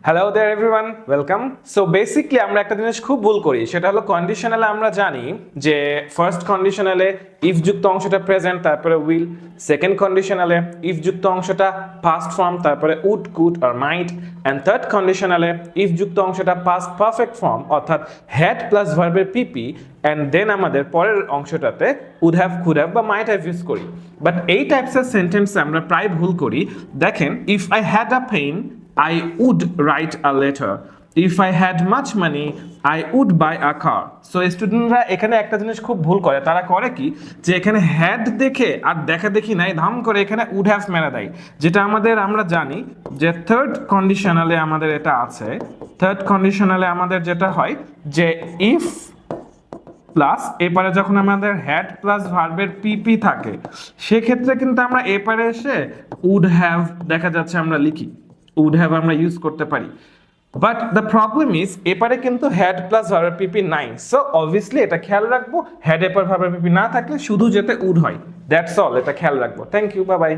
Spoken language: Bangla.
Hello there everyone, welcome. So basically আমরা একটা জিনিস খুব ভুল করি, সেটা হলো কন্ডিশনালে আমরা জানি যে ফার্স্ট কন্ডিশনালে ইফ যুক্ত অংশটা প্রেজেন্ট, তারপরে উইল। সেকেন্ড কন্ডিশনালে ইফ যুক্ত অংশটা পাস্ট ফর্ম, তারপরে উড, কুড আর মাইট। অ্যান্ড থার্ড কন্ডিশনালে ইফ যুক্ত অংশটা পাস্ট পারফেক্ট ফর্ম, অর্থাৎ হ্যাড প্লাস ভার্বের পিপি। অ্যান্ড দেন আমাদের পরের অংশটাতে উড হ্যাভ, কুড হ্যাভ বা মাইট হ্যাভ ইউজ করি। বাট এই টাইপসের সেন্টেন্সে আমরা প্রায় ভুল করি। দেখেন, if I had a pain I would write a letter. If I had much money, I would buy a car. So স্টুডেন্টরা এখানে একটা জিনিস খুব ভুল করে, তারা করে কি যে এখানে হ্যাড দেখে আর দেখা দেখি নাই, ধাম করে এখানে উড হ্যাভ মেরে দেয়। যেটা আমরা জানি যে থার্ড কন্ডিশনালে আমাদের এটা আছে। থার্ড কন্ডিশনালে আমাদের যেটা হয় যে ইফ প্লাস এপারে যখন আমাদের হ্যাড প্লাস ভার্বের পিপি থাকে, সেক্ষেত্রে কিন্তু আমরা এপারে এসে উড হ্যাভ দেখা যাচ্ছে আমরা লিখি, উড হ্যাভ আমরা ইউজ করতে পারি। বাট দ্য প্রবলেম ইজ এপারে কিন্তু হ্যাড প্লাস ভার্বের পিপি নাই। সো অবভিয়াসলি এটা খেয়াল রাখবো, হ্যাড এপার ভার্বের পিপি না থাকলে শুধু যেতে উড হয়। দ্যাটস অল, এটা খেয়াল রাখবো। Thank you, bye by.